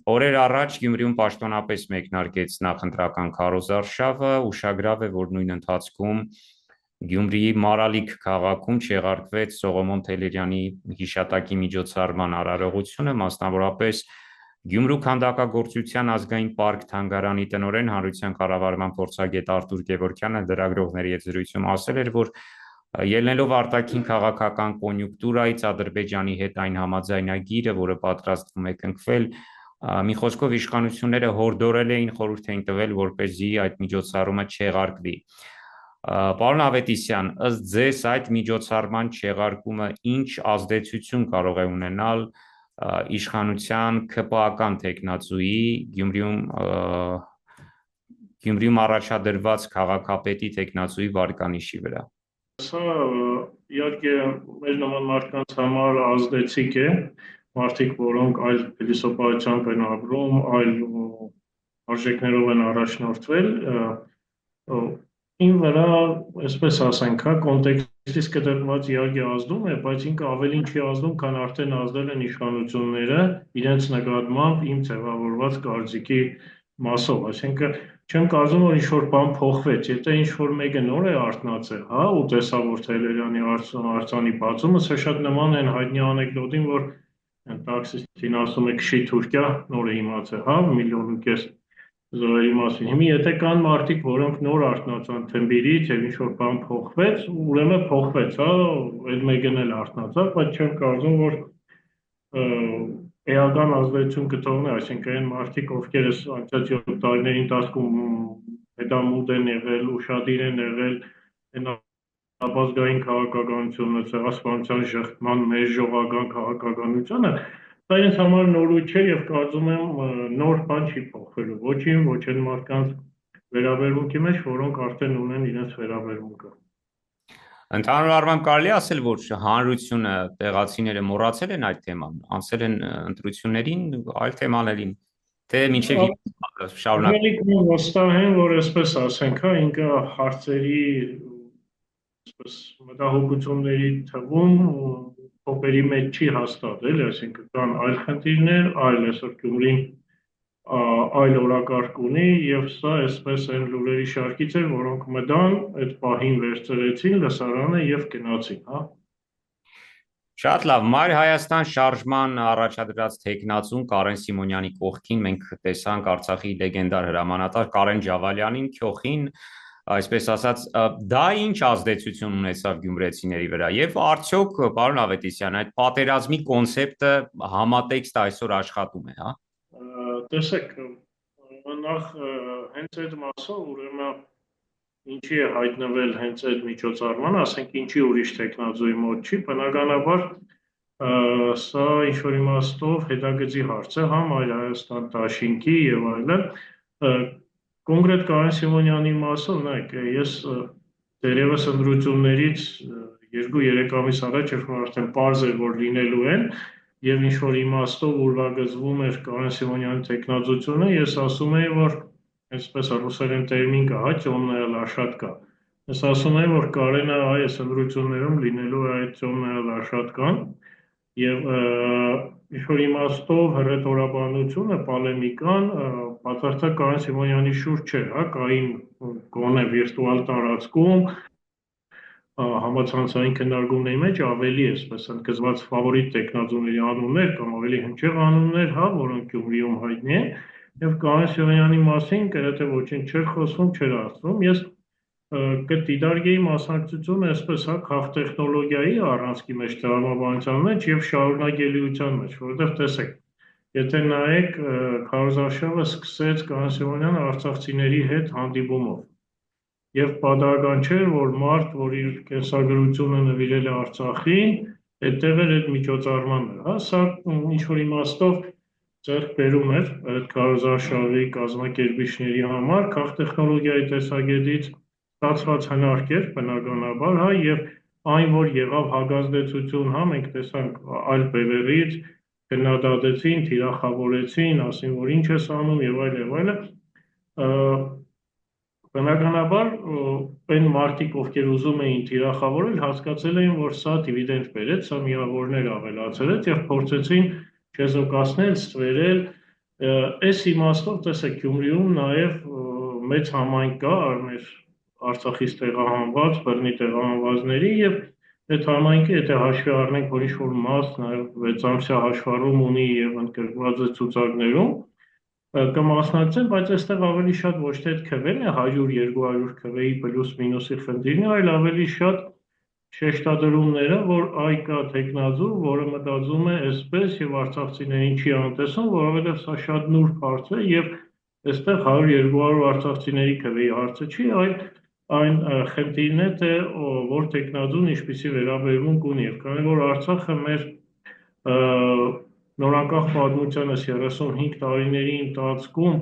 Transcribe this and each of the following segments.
Օրեր առաջ Գյումրիում պաշտոնապես մեկնարկեց նախընտրական քարոզարշավը, ուշագրավ է, որ նույն ընթացքում Գյումրիի Մարալիք քաղաքում չեղարկվեց Սողոմոն Թեհլերյանի հիշատակի միջոցառման արարողությունը, մասնավորապես Գյումրու քանդակագործության ազգային պարկ թանգարանի տնօրեն հանրության կառավարման փորձագետ Արտուր Գևորգյանը լրագրողների հետ զրույցում ասել էր, որ ելնելով արտաքին քաղաքական կոնյուկտուրայից Ադրբեջանի հետ այն համաձայնագիրը, որը պատրաստվում է կնքվել, մի խոսքով իշխանությունները հորդորել էին, խորհուրդ էին տվել, որպեսզի այդ միջոցառումը չեղարկվի։ Պարոն Ավետիսյան, ըստ ձեզ այդ միջոցառման չեղարկումը ինչ ազդեցություն կարող է ունենալ իշխանության ԿՊԱ-ական թեկնածուի Գյումրիում առաջադրված քաղաքապետի թեկնածուի վարկանիշի վրա։ Սա իհարկե մեր նման մարդկանց համար ազդեցիկ է, մարդիկ, որոնք այլ փիլիսոփայությամբ են ապրում, այլ արժեքներով են առաջնորդվել, ինձ վրա, այսպես ասենք, կոնտեքստից կտրված իհարկե ազդում է, բայց ինքը ավելին չի ազդում, քան արդեն ազդել են իշխանությունները իրենց նկատմամբ իմ ձևավորված կարծիքի մասով, այսինքն չեմ կարծում, որ ինչ-որ բան փոխվեց, եթե ինչ-որ մեկը նոր է արթնացել, ու տեսավ, որ Թեհլերյանի արձանի բացումը, սա շատ նման է հայտնի անեկդոտին, որ տաքսիստին ասում է քշի Թուրքիա, նոր է իմացել, 1,5 միլիոն զոհերի մասին։ Հիմա եթե կան մարդիկ, որոնք նոր արթնացան թմբիրից եւ ինչ-որ բան փոխվեց, ուրեմն փոխվեց, այդ մեկն էլ արթնացավ, բայց չեմ կարծում, որ էական ազդեցություն կթողնի, այսինքն այն մարդիկ, ովքեր անցած 7 տարիների ընթացքում հետամուտ են եղել, ուշադիր են եղել, այն ապազգային քաղաքականությունը, ցեղասպանության շղթման, մեժողական քաղաքականությունը, դա ինձ համար նորույթ չէ եւ կարծում եմ նոր բան չի փոխվելու, ոչ իմ, ոչ այն մարդկանց վերաբերմունքի մեջ, որոնք արդեն ունեն իրենց վերաբերմունքը։ Ընդհանուր առմամբ կարելի ասել, որ հանրությունը, տեղացիները մոռացել են այդ թեման, անցել են ընտրություններին, այլ թեմաներին, թե մինչև շարունակ։ Վստահ եմ, որ այսպես ասենք, ինքը հարցերի մտահոգությունների թվում փոփերի մեջ չի հաստատել, այսինքն կան այլ խնդիրներ, այլ այսօր Գյումրին այլ օրակարգ ունի եւ սա այսպես այն լուրերի շարքից էր, որոնք մտան, այդ պահին վերցրեցին լսարանը եւ գնացին, Շատ լավ, Մայր Հայաստան շարժման առաջադրած թեկնածուն Կարեն Սիմոնյանի կողքին մենք տեսանք Արցախի լեգենդար հրամանատար Կարեն Ջավալյանին, քյոխին, այսպես ասած, դա ինչ ազդեցություն ունեցավ գյումրեցիների վրա եւ արդյոք, պարոն Ավետիսյան, այդ պատերազմի կոնցեպտը համատեքստ այսօր աշխատում է, Տեսեք, նախ հենց այդ մասով, ուրեմն ինչի է հայտնվել հենց այդ միջոցառմանը, ասենք ինչի ուրիշ տեխնազոյի մոտ չի, բնականաբար սա ինչ-որ իմաստով հետագծի հարց է, Մայր Հայաստան դաշինքի եւ այլն, կոնկրետ Կարեն Սիմոնյանի մասով, նայեք, ես դերևս ընտրություններից 2-3 ամիս առաջ, երբ որ արդեն պարզ էր, որ լինելու են, եւ ինչ-որ իմաստով ուրվագծվում էր Կարեն Սիմոնյանի տեխնազությունը, ես ասում եի, որ այսպես ռուսերեն տերմին կա, темная лошадка։ Ես ասում եմ, որ Կարենը այս ընտրություններում լինելու է այդ темная лошадкան եւ ինչ-որ իմաստով հռետորաբանությունը, պոլեմիկան բացարձակ Կարեն Սիմոնյանի շուրջ չէ, կային գոնե վիրտուալ տարածքում համացանցային քննարկումների մեջ ավելի այսպես ընդգծված ֆավորիտ տեխնազոների անուններ կամ ավելի հնչեղ անուններ, որոնք Գյումրիում հայտնի են, եւ Կարեն Սիմոնյանի մասին գրեթե ոչինչ չէր խոսվում, չէր ասվում։ Ես կդիտարկեի մասնակցությունը այսպես քաղտեխնոլոգիայի առանցքի մեջ, տրամաբանության մեջ եւ շարունակելիության մեջ, որովհետեւ տեսեք, եթե նայեք, քարոզարշավը սկսեց Կարեն Սիմոնյանը արցախցիների հետ հանդիպումով։ Եվ պատահական չէր, որ մարդ, որ իր կենսագրությունը նվիրել է Արցախին, այդտեղ էր այդ միջոցառմանը, սա ինչ-որ իմաստով ձեռք բերում էր այդ քարոզարշավի կազմակերպիչների համար, քաղտեխնոլոգիայի տեսակետից ստացված հնարք էր, բնականաբար, եւ այն, որ եղավ հագազդեցություն, մենք տեսանք այլ բևեռից, քննադատեցին, թիրախավորեցին, ասին, որ ինչ ես անում եւ այլն, բնականաբար այն մարդիկ, ովքեր ուզում էին թիրախավորել, հասկացել էին, որ սա դիվիդենդ բերեց, սա միավորներ ավելացրեց եւ փորձեցին չեզոքացնել, ստվերել Այս իմաստով տեսեք Գյումրիում նաև մեծ համայնք կա մեր Արցախից տեղահանված, բռնի տեղահանվածների եւ այդ համայնքը, եթե հաշվի առնենք, որ ինչ-որ մաս նաև 6-ամսյա հաշվառում ունի եւ ընդգրկված է ցուցակներում, կմասնակցեն, բայց այստեղ ավելի շատ ոչ թե այդ քվեն է 100-200 քվեի պլյուս մինուսի խնդիրն է, այլ ավելի շատ շեշտադրումները, որ այ կա տեխնազու, որը մտածում է այսպես եւ արցախցիներին չի անտեսում, որովհետեւ սա շատ նուրբ հարց է եւ այստեղ 100-200 արցախցիների քվեի հարցը չի, այլ այն խնդիրն է, թե որ տեխնազուն ինչպիսի վերաբերմունք ունի, եւ քանի որ Արցախը մեր նորանկախ պատմությանս 35 տարիների ընթացքում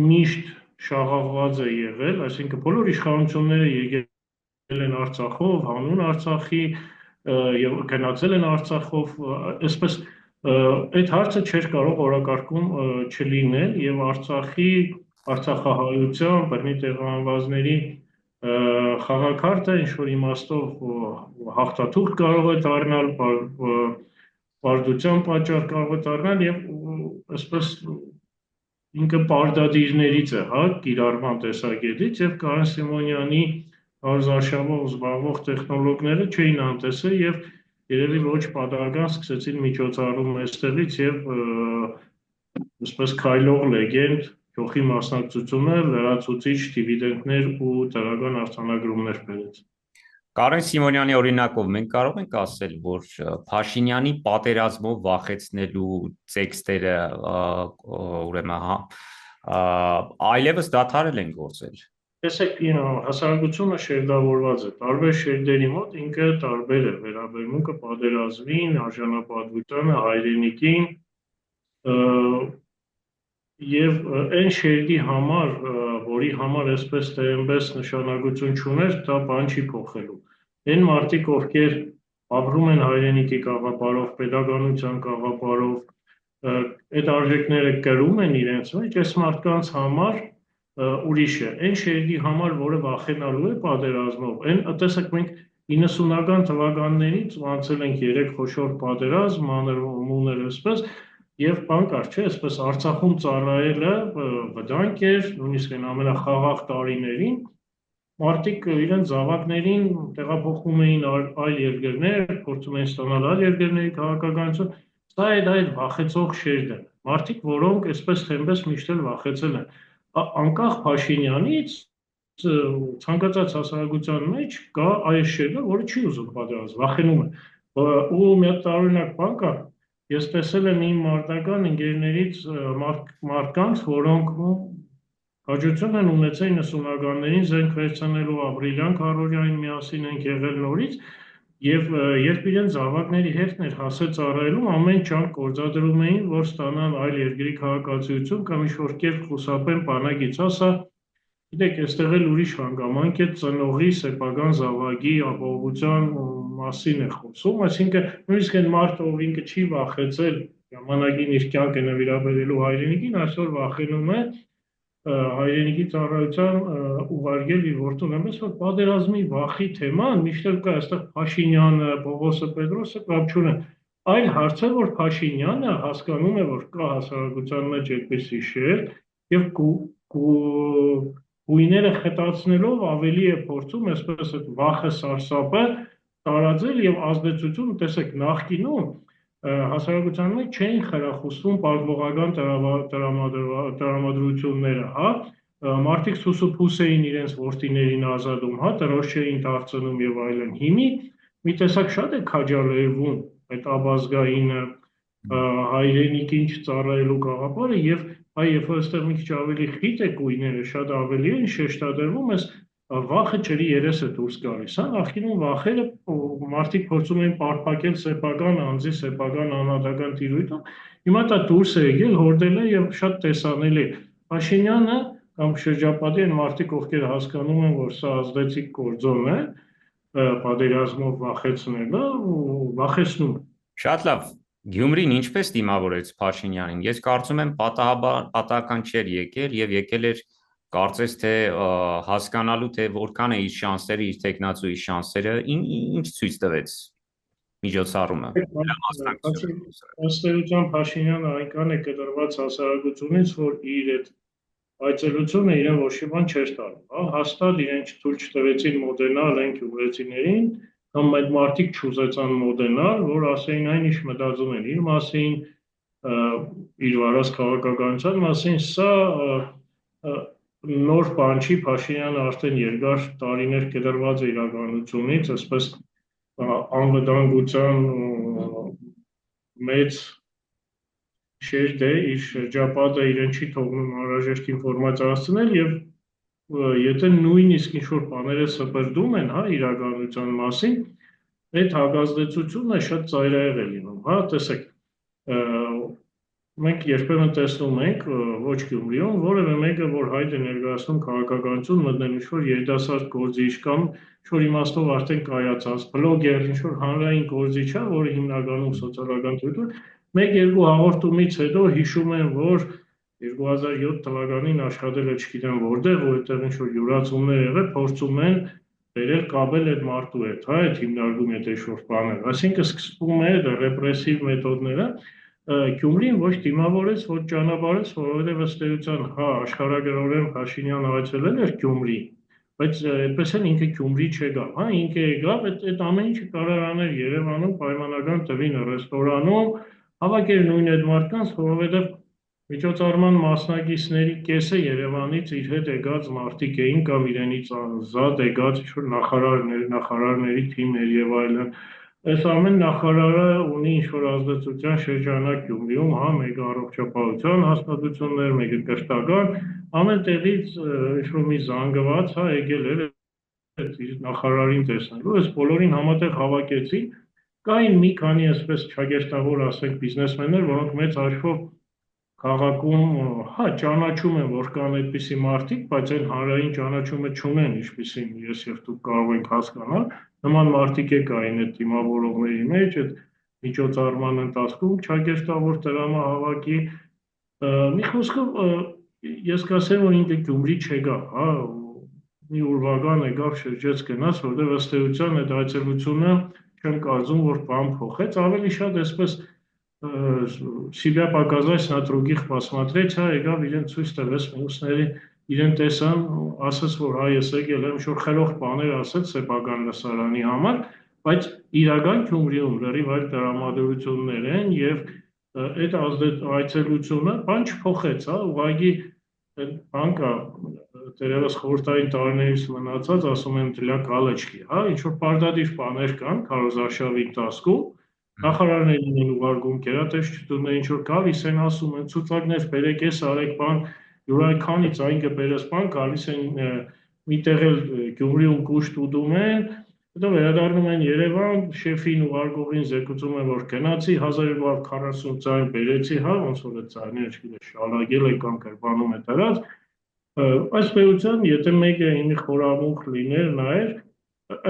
միշտ շաղաղված է եղել, այսինքն բոլոր իշխանությունները եկել են Արցախով, հանուն Արցախի եւ գնացել են Արցախով, այսպես այդ հարցը չէր կարող օրակարգում չլինել եւ Արցախի Արցախահայության, բռնի տեղահանվածների խաղաքարտը ինչ որ իմաստով հաղթաթուղթ կարող է դառնալ, պարտության պատճառ կարող է դառնալ եւ այսպես ինքը պարտադիրներից է, հա, կիրառման տեսակետից եւ Կարեն Սիմոնյանի հարզարշավով զբաղվող տեխնոլոգները չէին անտեսել եւ երևի ոչ պատահական սկսեցին միջոցառում այստեղից եւ այսպես քայլող լեգենդ, գլխի մասնակցությունը, լրացուցիչ դիվիդենտներ ու տեղական արձանագրումներ բերեց։ Կարեն Սիմոնյանի օրինակով մենք կարող ենք ասել, որ Փաշինյանի պատերազմով վախեցնելու տեքստերը ուրեմն այլևս դադարել են գործել։ Տեսեք, հասարակությունը շերտավորված է, տարբեր շերտերի մոտ ինքը տարբեր է վերաբերմունքը պատերազմին, արժանապատվությանը, հայրենիքին եւ այն շերտի համար, որի համար այսպես թե այնպես նշանակություն չուներ, դա բան չի փոխելու։ Այն մարդիկ, ովքեր ապրում են հայրենիքի գաղափարով, պետականության գաղափարով, այդ արժեքները կրում են իրենց մեջ, այս մարդկանց համար ուրիշ է, այն շերտի համար, որը վախենալու է պատերազմով, այն տեսեք մենք 90-ական թվականներից անցել ենք 3 խոշոր պատերազմ, մանր մուներ այսպես, եւ բան կար, չէ, այսպես Արցախում ծառայելը վտանգ էր, նույնիսկ այն ամենախաղաղ տարիներին, մարդիկ իրենց զավակներին տեղափոխում էին այլ երկրներ, փորձում էին ստանալ այլ երկրների քաղաքականություն, սա այդ վախեցող շերտ է, մարդիկ, որոնք այսպես թե այնպես միշտ էլ վախեցել են, անկախ Փաշինյանից ցանկացած հասարակության մեջ կա այս շերտը, որը չի ուզում պատերազմ, վախենում է։ Ու մի հատ տարօրինակ բան կա, ես տեսել եմ իմ մարտական ընկերներից մարդկանց, որոնք հաջողություն են ունեցել 90-ականներին զենք վերցնելու ապրիլյան քարորիային միասին ենք եղել նորից, եւ երբ իրենց զավակների հետ էր հասել ծառայելու, ամեն ջանք գործադրում էին, որ ստանան այլ երկրի քաղաքացիություն կամ ինչ-որ կերպ խուսափեն բանակից, ասա, գիտեք, այստեղ էլ ուրիշ հանգամանք է ծնողի սեփական զավակի ապահովության մասին է խոսում, այսինքն նույնիսկ այն մարդը, ով ինքը չի վախեցել ժամանակին իր կյանքը նվիրաբերելու հայրենիքին, այսօր վախենում է հայրենիքի ծառայության ուղարկել իր որդուն, այնպես որ պատերազմի վախի թեման միշտ կա, այստեղ Փաշինյանը, Պողոսը, Պետրոսը կապ չունեն, այլ հարց է, որ Փաշինյանը հասկանում է, որ կա հասարակության մեջ այդպիսի շերտ եւ գույները խտացնելով ավելի է փորձում այսպես այդ վախը սարսափը տարածել եւ ազդեցություն, տեսեք, նախկինում հասարակության մեջ չէին խրախուսվում պատվողական տրամադրությունները, հա, մարդիկ սուսուփուս էին իրենց որդիներին ազատում, հա, տրոշ չէին դարձնում եւ այլն։ Հիմի մի տեսակ շատ է քաջալերվում այդ ապազգային հայրենիքին չծառայելու գաղափարը եւ երբ որ այստեղ մի քիչ ավելի խիտ է գույները, շատ ավելի են շեշտադրվում, այս վախը ջրի երեսը դուրս գալիս, հա, նախկինում վախերը մարդիկ փորձում էին պարփակել սեփական անձի, սեփական անհատական տիրույթում, հիմա դա դուրս է եկել, հորդել է եւ շատ տեսանելի է։ Փաշինյանը կամ շրջապատի այն մարդիկ, ովքեր հասկանում են, որ սա ազդեցիկ գործոն է, պատերազմով վախեցնելը ու վախեցնում։ Շատ լավ։ Գյումրին ինչպես դիմավորեց Փաշինյանին։ Ես կարծում եմ պատահական չէր եկել եւ եկել էր կարծես թե հասկանալու թե որքան է իր շանսերը, իր տեխնացուի շանսերը, ինչ ցույց տվեց։ միջոցառումը, դրա մասնակցությունը։ Ըստ էության Փաշինյանը այնքան է կտրված հասարակությունից, որ իր այդ այցելությունը իրեն ոչ մի բան չէր տալու, հա, հաստատ իրեն թույլ չտվեցին մոդենալ այն գյուղեցիներին, կամ այդ մարդիկ չուզեցան մոդենալ, որ ասեին այն ինչ մտածում են իր մասին, իր վարած քաղաքականության մասին, սա նոր բան չի, Փաշինյանը արդեն երկար տարիներ կտրված է իրականությունից, այսպես անվտանգության մեծ շերտ է, իր շրջապատը իրեն չի թողնում անհրաժեշտ ինֆորմացիա հասցնել եւ եթե նույնիսկ ինչ-որ բաները սպրդում են, հա, իրականության մասին, այդ հակազդեցությունը շատ ծայրահեղ է լինում, հա, տեսեք, մենք երբեմն տեսնում ենք ոչ Գյումրիում, որևէ մեկը, որ հայտ է ներկայացնում քաղաքականություն, մտնել ինչ-որ երիտասարդ գործիչ կամ ինչ-որ իմաստով արդեն կայացած բլոգեր, ինչ-որ հանրային գործիչ է, որը հիմնականում սոցիալական թույլտվություն, մեկ-երկու հաղորդումից հետո հիշում են, որ 2007 թվականին աշխատել է չգիտեմ որտեղ, որտեղ ինչ-որ յուրացումներ եղել, փորձում են բերել կապել այդ մարդու հետ, հա, այդ հիմնարկում եթե ինչ-որ բաներ, այսինքն սկսվում է ռեպրեսիվ մեթոդները, Գյումրին ոչ դիմավորեց, ոչ ճանապարհեց, որովհետև ըստ էության, հա, աշխարհագրորեն Փաշինյանը այցելել էր Գյումրի, բայց այդպես էլ ինքը Գյումրի չեկավ, հա, ինքը եկավ, այդ ամեն ինչը կարող անել Երևանում պայմանական տվին ռեստորանում, հավաքել նույն այդ մարդկանց, որովհետև միջոցառման մասնակիցների կեսը Երևանից իր հետ եկած մարդիկ էին կամ իրենից զատ եկած ինչ-որ նախարարներ, նախարարների թիմեր եւ այլն։ Այս ամեն նախարարը ունի ինչ-որ ազդեցության շրջանակ Գյումրիում, հա, մեկը առողջապահության հաստատություններ, մեկը կրթական, ամեն տեղից ինչ-որ մի զանգված, հա, եկել էր իր նախարարին տեսնելու, այս բոլորին համատեղ հավաքեցին, կային մի քանի այսպես չագեշտավոր, ասենք, բիզնեսմեններ, որոնք մեծ հաշվով քաղաքում, հա, ճանաչում են, որ կան այդպիսի մարդիկ, բայց այն հանրային ճանաչումը չունեն, ինչպիսին ես եւ դուք կարող ենք հասկանալ, նման մարդիկ է կային այդ դիմավորողների մեջ, այդ միջոցառման ընթացքում չագեշտավոր տրամահավաքի, մի խոսքով ես կասեմ, որ ինքը Գյումրի չեկավ, հա, մի ուրվագան եկավ շրջեց գնաց, որտեղ ըստ էության այդ այցելությունը չեմ կարծում, որ բան փոխեց, ավելի շատ այսպես себя показать на других посмотреть, հա, եկավ իրեն ցույց տվեց մյուսների, իրեն տեսան, ասաց, որ հայ ես եկել եմ, ինչ-որ խելոք բաներ ասաց սեփական լսարանի համար, բայց իրական Գյումրիում լրիվ այլ տրամադրություններ են եւ այդ այցելությունը բան չփոխեց, հա, ուղղակի բան կա, դերևս խորհրդային տարիներից մնացած, ասում են դրա կալեչքի, հա, ինչ-որ պարտադիր բաներ կան քարոզարշավի ընթացքում, նախարարներին են ուղարկում, գերատեսչությունները ինչ-որ գալիս են ասում են, ցուցակներ բերեք, ես արեք բան, յուրայքանից այն կբերես բան, գալիս են մի տեղ էլ Գյումրիում կուշտ ուտում են, հետո վերադառնում են Երևան, շեֆին ուղարկողին զեկուցում են, որ գնացի 1240 ձայն բերեցի, հա, ոնց որ այդ ձայները չգիտես շալագել է կամ կրբանում է դրած, այս պետության, եթե մեկը ինի խորամուխ լիներ, նայեր,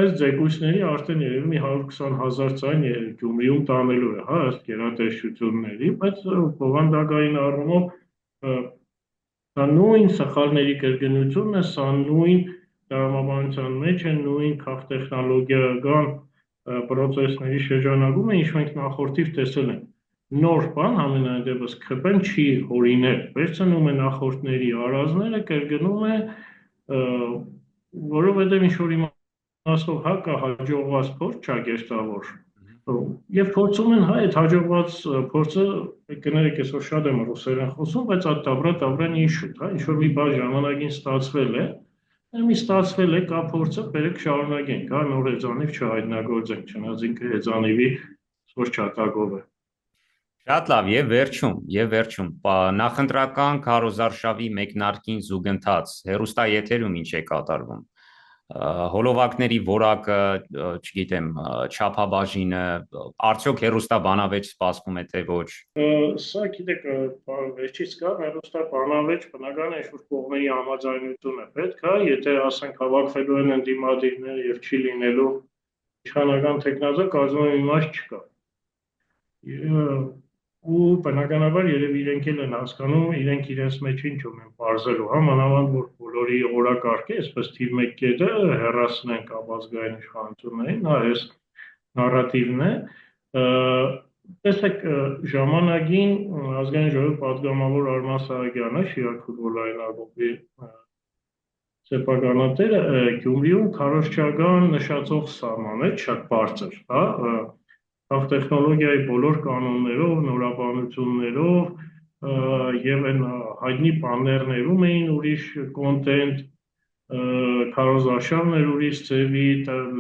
այս ձեկույցների արդեն երևի մի 120,000 ձայն Գյումրիում տանելու է, հա, ըստ գերատեսչությունների, բայց բովանդակային առումով սա նույն սխալների կրկնությունն է, սա նույն տրամաբանության մեջ է, նույն քաղտեխնոլոգիական պրոցեսների շրջանակում է, ինչ մենք նախորդիվ տեսել ենք։ Նոր բան ամենայն դեպս ՔՊ-ն չի հորինել, վերցնում է նախորդների արազները, կրկնում է, որովհետև ինչ-որ իմաստով հա կա հաջողված փորձ չագեշտավոր, եւ փորձում են, հա, այդ հաջողված փորձը, կներեք, այսօր շատ եմ ռուսերեն խոսում, բայց այդ добра не ищут, հա, ինչ-որ մի բան ժամանակին ստացվել է, մի ստացվել է, կա փորձը, բերեք շարունակենք, հա, նոր հեծանիվ չհայտնագործենք, չնայած ինքը հեծանիվի սոց չատակով է։ Շատ լավ, եւ վերջում, նախընտրական քարոզարշավի մեկնարկին զուգընթաց, հեռուստաեթերում ինչ է կատարվում, հոլովակների որակը, չգիտեմ, չափաբաժինը, արդյոք հեռուստաբանավեճ սպասվում է թե ոչ։ Սա գիտեք, վերջից կա հեռուստաբանավեճ, բնական է ինչ-որ կողմերի համաձայնություն է պետք, հա, եթե ասենք հավաքվելու են ընդդիմադիրները եւ չի լինելու իշխանական տեխնազը, կարծում եմ իմաստ չկա։ Ու բնականաբար երևի իրենք էլ են հասկանում, իրենք իրենց մեջ ինչ ունեն բարձելու, հա, մանավանդ որ բոլորի օրակարգը, այսպես թիվ 1 կետը հեռացնեն կապազգային իշխանություններին, հա, այս նարատիվն է։ Տեսեք, ժամանակին ազգային ժողովի պատգամավոր Արման Սահակյանը, Շիրակ ֆուտբոլային ակումբի սեփականատերը, Գյումրիում քարոզչական նշածող սահման է, շատ բարձր, հա, տեխնոլոգիայի բոլոր կանոններով, նորաբանություններով եւ այն հայտնի պաններներում էին ուրիշ կոնտենտ, քարոզարշավներ ուրիշ ձևի,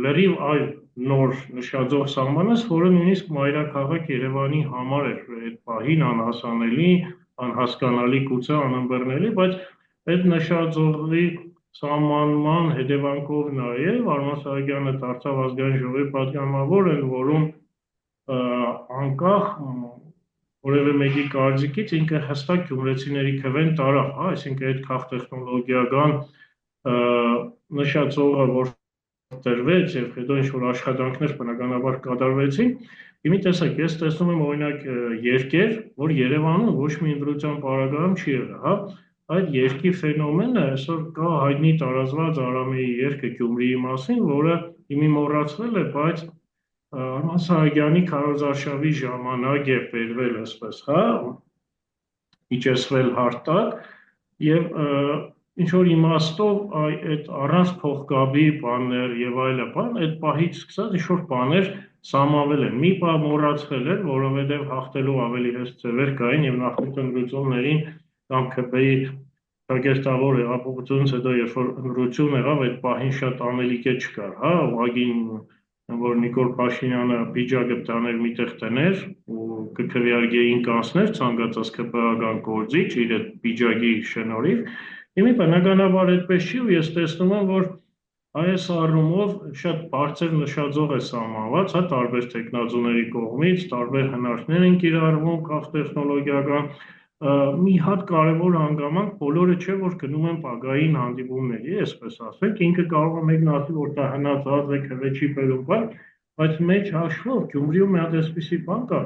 լրիվ այլ նոր նշաձող սահմանս, որը նույնիսկ մայրաքաղաք Երևանի համար էր այդ պահին անհասանելի, անհասկանալի, գուցե անըմբռնելի, բայց այդ նշաձողի սահմանման հետևանքով նաև Արման Սահակյանը դարձավ ազգային ժողովի պատգամավոր, ընդ որում անկախ որևէ մեկի կարծիքից ինքը հստակ գյումրեցիների քվեն տարավ, հա, այսինքն այդ քաղտեխնոլոգիական նշածողը, որ տրվեց եւ հետո ինչ-որ աշխատանքներ բնականաբար կատարվեցին, իմի տեսեք, ես տեսնում եմ օրինակ երկեր, որ Երևանում ոչ մի ընտրության պարագայում չի եղել, հա, այդ երկի ֆենոմենը այսօր կա հայտնի տարածված Արամեի երգը Գյումրիի մասին, որը իմի մոռացվել է, բայց Արման Սահակյանի քարոզարշավի ժամանակ է բերվել այսպես, հա, իջեցվել հարթակ եւ ինչ որ իմաստով այդ առանց փողկապի բաներ եւ այլը բան, այդ պահից սկսած ինչ որ բաներ սահմանվել են։ Մի բան մոռացվել էր, որովհետեւ հաղթելու ավելի հեշտ ձևեր կային եւ նախորդ ընտրություններին կամ ՔՊ-ի ճակերտավոր հեղափոխությունից հետո երբ որ ընտրություն եղավ, այդ պահին շատ անելիք չկար, հա, ուղղակի որ Նիկոլ Փաշինյանը պիջակը տաներ միտեղ տներ ու կքվեարկեին կանցներ ցանկացած ԿՊԱ-ական գործիչ իր այդ պիջակի շնորհիվ, իմի բնականաբար այդպես չի ու ես տեսնում եմ, որ այս առումով շատ բարձր նշաձող է սահմանված, հա, տարբեր տեխնազուների կողմից, տարբեր հնարքներ են կիրառվում քաղտեխնոլոգիական, մի հատ կարևոր հանգամանք, բոլորը չէ, որ գնում են պագային հանդիպումների, այսպես ասենք, ինքը կարող է մեկն ասի, որ դա հնացած է, քվե չի բերում, բայց մեջ հաշվով Գյումրիում մի հատ այսպիսի բան կա,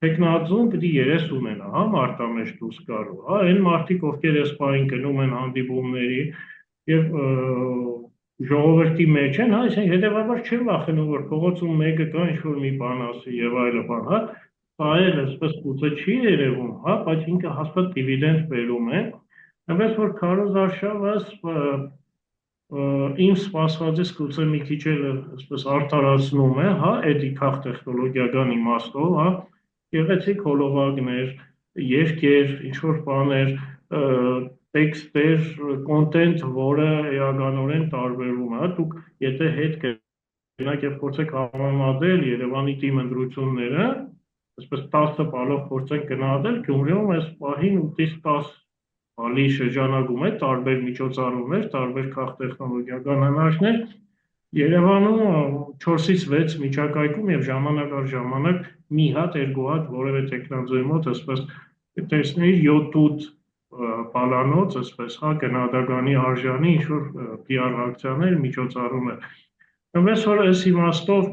տեխնազուն պիտի երես ունենա, հա, մարտամեջ դուրս գալու, հա, այն մարդիկ, ովքեր այս պահին գնում են հանդիպումների եւ ժողովրդի մեջ են, հա, այսինքն հետեւաբար չեն վախենում, որ փողոցում մեկը կա ինչ-որ մի բան ասի եւ այլը բան, հա, այլ այսպես գուցե չի երևում, հա, բայց ինքը հաստատ դիվիդենդ բերում է, այնպես որ քարոզարշավը իմ սպասվածից գուցե մի քիչ էլ այսպես արդարացնում է, հա, էդի քաղտեխնոլոգիական իմաստով, հա, գեղեցիկ հոլովակներ, երկեր, ինչ-որ բաներ, տեքստեր, կոնտենտ, որը էականորեն տարբերվում է, հա, դուք եթե հետ գնաք եւ փորձեք համեմատել Երևանի թիմ ընտրությունները, այսպես 10 բալով փորձենք գնահատել, Գյումրիում այս պահին 8-ից 10 բալի շրջանակում է տարբեր միջոցառումներ, տարբեր քաղտեխնոլոգիական հնարքներ, Երևանում 4-ից 6 միջակայքում եւ ժամանակ առ ժամանակ մի հատ, երկու հատ որևէ տեխնազոյի մոտ այսպես տեսնեի 7-8 բալանոց, այսպես, հա, գնահատականի արժանի ինչ-որ PR ակցիաներ, միջոցառումներ։ Այնպես որ այս իմաստով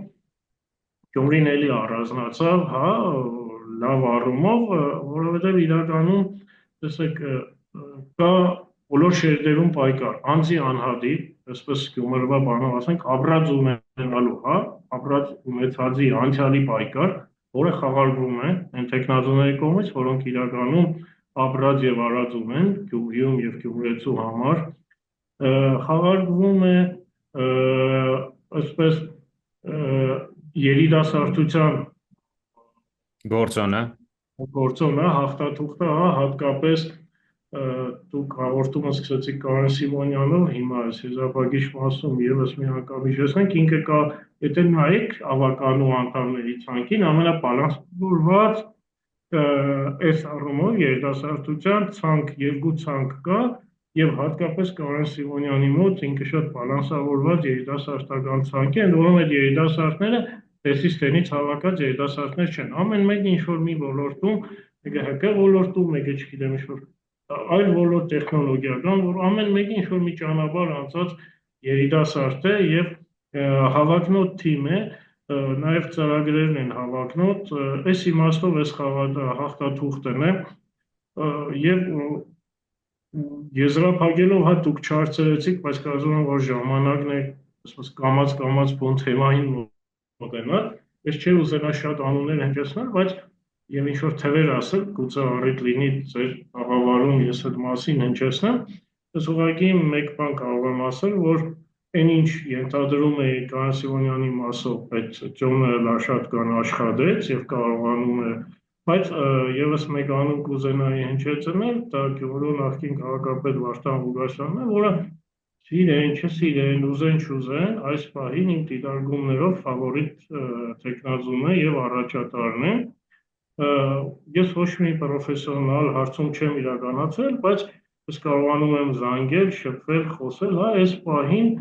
Գյումրին էլի առանձնացավ, հա, լավ առումով, որովհետև իրականում, տեսեք, կա բոլոր շերտերում պայքար, անձի անհատի, այսպես Գյումրվա բանով ասենք, ապրած ունենալու, հա, ապրած ունեցածի անցյալի պայքար, որը խաղարկվում է այն տեխնազոների կողմից, որոնք իրականում ապրած եւ արած ունեն Գյումրիում եւ գյումրեցու համար, խաղարկվում է այսպես երիտասարդության գործոնը, հաղթաթուղթը, հա, հատկապես դուք հաղորդումը սկսեցիք Կարեն Սիմոնյանով, հիմա այս եզրափակիչ մասում եւս մի անգամ հիշեցնենք, ինքը կա, եթե նայեք ավականու անդամների ցանկին, ամենաբալանսավորված այս առումով երիտասարդության ցանկ, երկու ցանկ կա եւ հատկապես Կարեն Սիմոնյանի մոտ ինքը շատ բալանսավորված երիտասարդական ցանկ է, որոնց այդ երիտասարդները տեսից տենից հավաքած երիտասարդներ չեն։ Ամեն մեկը ինչ-որ մի ոլորտում, մեկը ՀԿ ոլորտում, մեկը չգիտեմ ինչ-որ այլ ոլորտ տեխնոլոգիական, որ ամեն մեկը ինչ-որ մի ճանապարհ անցած երիտասարդ է եւ հավակնոտ թիմ է, նաեւ ծրագրերն են հավակնոտ, այս իմաստով այս հաղթաթուղթն է եւ եզրափակելով հա դուք չարցրեցիք, բայց կարծում եմ որ ժամանակն է, ասես կամած բուն թեմային մոտենալ, ես չէի ուզենա շատ անուններ հնչեցնել, բայց եւ ինչ որ թվեր ասել, գուցե առիթ լինի ձեր աղավարում ես այդ մասին հնչեցնեմ, ես ուղղակի մեկ բան կարող եմ ասել, որ այն ինչ ենթադրում էի Կանա Սիմոնյանի մասով այդ Ջոնը լավ շատ կան աշխատեց եւ կարողանում է, բայց եւս մեկ անուն կուզենայի հնչեցնել, դա Գյումրու նախկին քաղաքապետ Վարդան Ղուկասյանն է, որը սիրեն, չսիրեն, ուզեն, չուզեն, այս պահին իմ դիտարկումներով ֆավորիտ տեխնազուն է եւ առաջատարն է։ Ես ոչ մի պրոֆեսիոնալ հարցում չեմ իրականացրել, բայց ես կարողանում եմ զանգել, շփվել, խոսել, հա, այս պահին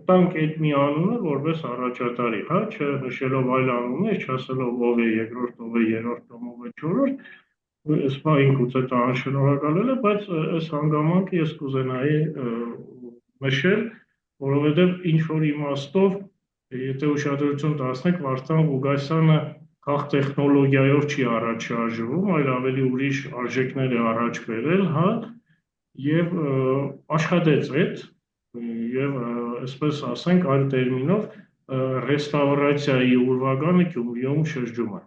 տանք այդ մի անունը որպես առաջատարի, հա, չնշելով այլ անուններ, չասելով ով է երկրորդ, ով է երրորդ կամ ով է չորրորդ, այս պահին գուցե դա անշնորհակալել է, բայց այս հանգամանքը ես կուզենայի նշել, որովհետև ինչ որ իմաստով, եթե ուշադրություն տասնեք, Վարդան Ղուկասյանը քաղ տեխնոլոգիայով չի առաջ շարժվում, այլ ավելի ուրիշ արժեքներ է առաջ բերել, հա, եւ աշխատեց այդ, եւ այսպես ասենք, այլ տերմինով ռեստավրացիայի ուրվագանը Գյումրիում շրջում է։